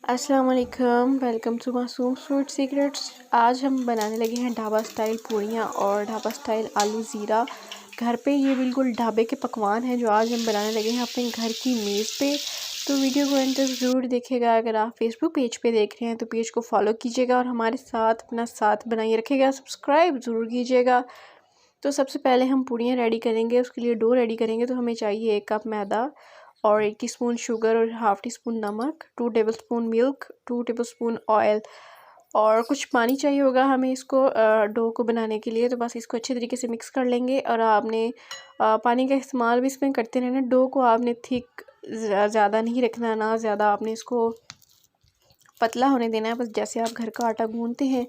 अस्सलाम वालेकुम, welcome to मासूम फूड सीक्रेट्स। आज हम बनाने लगे हैं ढाबा स्टाइल पूड़ियाँ और ढाबा स्टाइल आलू ज़ीरा। घर पे ये बिल्कुल ढाबे के पकवान हैं जो आज हम बनाने लगे हैं अपने घर की मेज़ पे। तो वीडियो को एंड तक ज़रूर देखिएगा। अगर आप फेसबुक पेज पे देख रहे हैं तो पेज को फॉलो कीजिएगा और हमारे साथ अपना साथ बनाइए रखिएगा, सब्सक्राइब ज़रूर कीजिएगा। तो सबसे पहले हम पूड़ियाँ रेडी करेंगे। उसके लिए डो रेडी करेंगे तो हमें चाहिए 1 कप मैदा और 1 टीस्पून शुगर और हाफ़ टीस्पून नमक, 2 टेबलस्पून मिल्क, 2 टेबलस्पून ऑयल और कुछ पानी चाहिए होगा हमें इसको डो को बनाने के लिए। तो बस इसको अच्छे तरीके से मिक्स कर लेंगे और आपने पानी का इस्तेमाल भी इसमें करते रहना। डो को आपने थिक ज़्यादा नहीं रखना, ना ज़्यादा आपने इसको पतला होने देना है। बस जैसे आप घर का आटा गूँधते हैं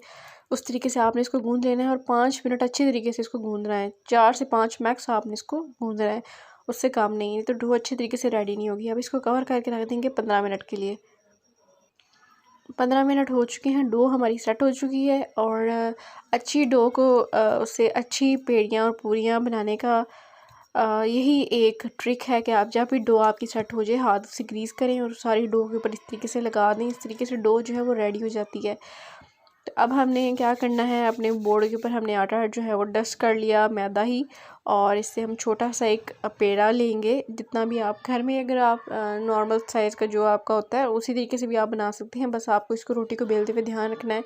उस तरीके से आपने इसको गूँध लेना है और 5 मिनट अच्छे तरीके से इसको गूँधना है। 4 से 5 मैक्स आपने इसको गूँधना है, उससे काम नहीं है तो डो अच्छे तरीके से रेडी नहीं होगी। अब इसको कवर करके रख देंगे 15 मिनट के लिए। 15 मिनट हो चुके हैं, डो हमारी सेट हो चुकी है और अच्छी डो को उससे अच्छी पेड़ियाँ और पूरियाँ बनाने का यही एक ट्रिक है कि आप जब भी डो आपकी सेट हो जाए हाथ से ग्रीस करें और सारी डो के ऊपर इस तरीके से लगा दें। इस तरीके से डो जो है वो रेडी हो जाती है। तो अब हमने क्या करना है, अपने बोर्ड के ऊपर हमने आटा जो है वो डस्ट कर लिया, मैदा ही, और इससे हम छोटा सा एक पेड़ा लेंगे। जितना भी आप घर में अगर आप नॉर्मल साइज़ का जो आपका होता है उसी तरीके से भी आप बना सकते हैं। बस आपको इसको रोटी को बेलते हुए ध्यान रखना है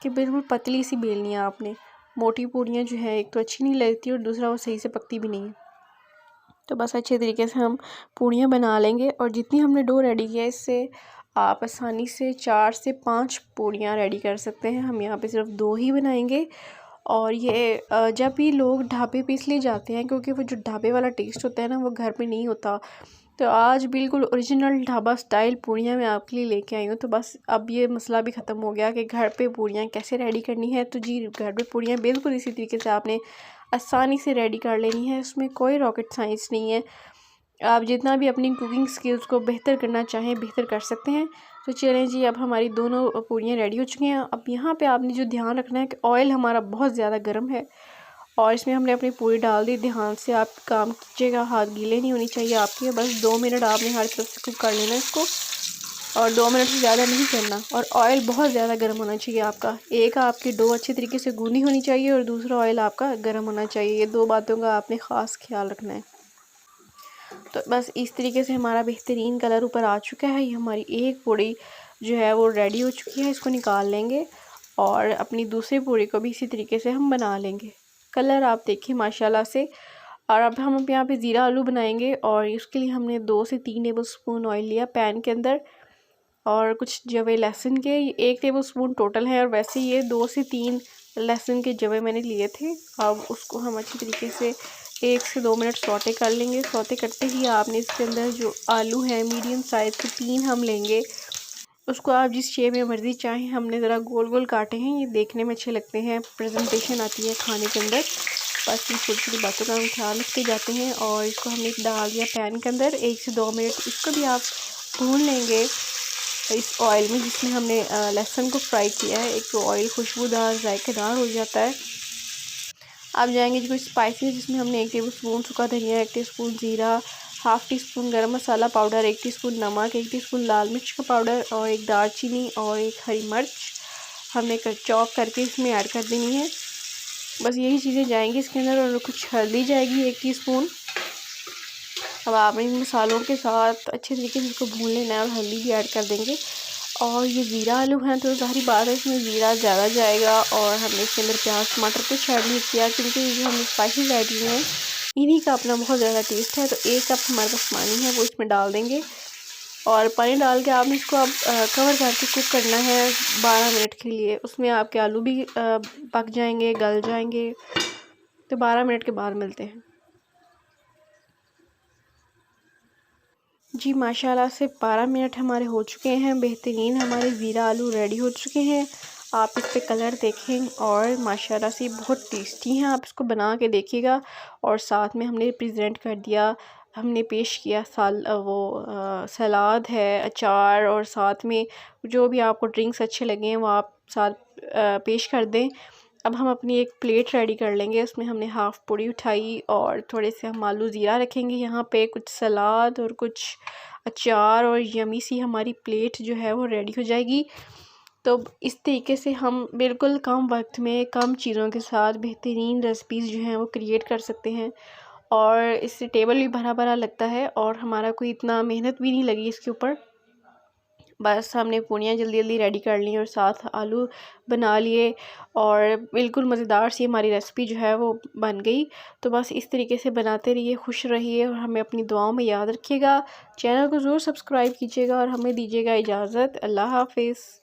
कि बिल्कुल पतली सी बेलनी है आपने। मोटी पूड़ियाँ जो है एक तो अच्छी नहीं लगती और दूसरा वो सही से पकती भी नहीं है। तो बस अच्छे तरीके से हम पूड़ियाँ बना लेंगे और जितनी हमने डो रेडी किया है इससे आप आसानी से 4 से 5 पूड़ियाँ रेडी कर सकते हैं। हम यहाँ पे सिर्फ 2 ही बनाएंगे। और ये जब भी लोग ढाबे पे इसलिए जाते हैं क्योंकि वो जो ढाबे वाला टेस्ट होता है ना वो घर पे नहीं होता। तो आज बिल्कुल ओरिजिनल ढाबा स्टाइल पूड़ियाँ मैं आपके लिए लेके आई हूँ। तो बस अब ये मसला भी ख़त्म हो गया कि घर पे पूड़ियाँ कैसे रेडी करनी है। तो जी, घर पे पूड़ियाँ बिल्कुल इसी तरीके से आपने आसानी से रेडी कर लेनी है। इसमें कोई रॉकेट साइंस नहीं है। आप जितना भी अपनी कुकिंग स्किल्स को बेहतर करना चाहें बेहतर कर सकते हैं। तो चलें जी, अब हमारी दोनों पूड़ियाँ रेडी हो चुकी हैं। अब यहाँ पे आपने जो ध्यान रखना है कि ऑयल हमारा बहुत ज़्यादा गर्म है और इसमें हमने अपनी पूड़ी डाल दी। ध्यान से आप काम कीजिएगा, हाथ गीले नहीं होनी चाहिए आपके। बस 2 मिनट आपने हर तरफ से कुक कर लेना इसको और 2 मिनट से ज़्यादा नहीं करना। और ऑयल बहुत ज़्यादा गर्म होना चाहिए आपका। एक आपकी डो अच्छी तरीके से गूंदी होनी चाहिए और दूसरा ऑयल आपका गर्म होना चाहिए। ये 2 बातों का आपने ख़ास ख्याल रखना है। तो बस इस तरीके से हमारा बेहतरीन कलर ऊपर आ चुका है। ये हमारी एक पूड़ी जो है वो रेडी हो चुकी है। इसको निकाल लेंगे और अपनी दूसरी पूड़ी को भी इसी तरीके से हम बना लेंगे। कलर आप देखिए माशाल्लाह से। और अब हम यहाँ पे ज़ीरा आलू बनाएंगे और इसके लिए हमने 2 से 3 टेबलस्पून ऑयल लिया पैन के अंदर और कुछ जवे लहसुन के 1 टेबलस्पून टोटल है और वैसे ये 2 से 3 लहसुन के जवे मैंने लिए थे। अब उसको हम अच्छी तरीके से 1 से 2 मिनट सौते कर लेंगे। सौते करते ही आपने इसके अंदर जो आलू है मीडियम साइज़ के 3 हम लेंगे। उसको आप जिस शेप में मर्ज़ी चाहें, हमने ज़रा गोल गोल काटे हैं, ये देखने में अच्छे लगते हैं, प्रेजेंटेशन आती है खाने के अंदर। बस इन छोटी छोटी बातों का हम ख्याल रखते जाते हैं और इसको हमने डाल दिया पैन के अंदर। 1 से 2 मिनट इसको भी आप भून लेंगे इस ऑयल में जिसमें हमने लहसुन को फ्राई किया है। एक तो ऑयल खुशबूदार जायकेदार हो जाता है। अब जाएंगे जी कुछ स्पाइसेस जिसमें हमने 1 टेबलस्पून सूखा धनिया, 1 टीस्पून ज़ीरा, हाफ़ टी स्पून गर्म मसाला पाउडर, 1 टीस्पून नमक, 1 टीस्पून लाल मिर्च का पाउडर और 1 दालचीनी और 1 हरी मिर्च हमने चॉप करके इसमें ऐड कर देनी है। बस यही चीज़ें जाएंगी इसके अंदर और कुछ हल्दी जाएगी 1 टीस्पून। अब आप इन मसालों के साथ अच्छे तरीके से इसको भून लेना है और हल्दी भी ऐड कर देंगे। और ये ज़ीरा आलू हैं तो ज़ाहिर बात है इसमें ज़ीरा ज़्यादा जाएगा और हमने इसके अंदर प्याज टमाटर कुछ ऐड नहीं किया क्योंकि जो हमने स्पाइसेस ऐड किए हैं इन्हीं का अपना बहुत ज़्यादा टेस्ट है। तो 1 कप हमारे पास पानी है वो इसमें डाल देंगे और पानी डाल के आपने इसको अब कवर करके कुक करना है 12 मिनट के लिए। उसमें आपके आलू भी पक जाएंगे, गल जाएंगे। तो 12 मिनट के बाद मिलते हैं। जी माशाल्लाह से 12 मिनट हमारे हो चुके हैं। बेहतरीन हमारे ज़ीरा आलू रेडी हो चुके हैं। आप इस पे कलर देखें और माशाल्लाह से बहुत टेस्टी हैं। आप इसको बना के देखिएगा। और साथ में हमने प्रेजेंट कर दिया, हमने पेश किया सलाद है, अचार और साथ में जो भी आपको ड्रिंक्स अच्छे लगें वो आप साथ पेश कर दें। अब हम अपनी एक प्लेट रेडी कर लेंगे। उसमें हमने हाफ़ पूड़ी उठाई और थोड़े से हम आलू ज़ीरा रखेंगे यहाँ पे, कुछ सलाद और कुछ अचार और यमी सी हमारी प्लेट जो है वो रेडी हो जाएगी। तो इस तरीके से हम बिल्कुल कम वक्त में कम चीज़ों के साथ बेहतरीन रेसिपीज़ जो हैं वो क्रिएट कर सकते हैं और इससे टेबल भी भरा भरा लगता है और हमारा कोई इतना मेहनत भी नहीं लगी इसके ऊपर। बस हमने पूड़ियाँ जल्दी जल्दी रेडी कर ली और साथ आलू बना लिए और बिल्कुल मज़ेदार सी हमारी रेसिपी जो है वो बन गई। तो बस इस तरीके से बनाते रहिए, खुश रहिए और हमें अपनी दुआओं में याद रखिएगा। चैनल को ज़रूर सब्सक्राइब कीजिएगा और हमें दीजिएगा इजाज़त। अल्लाह हाफ़िज़।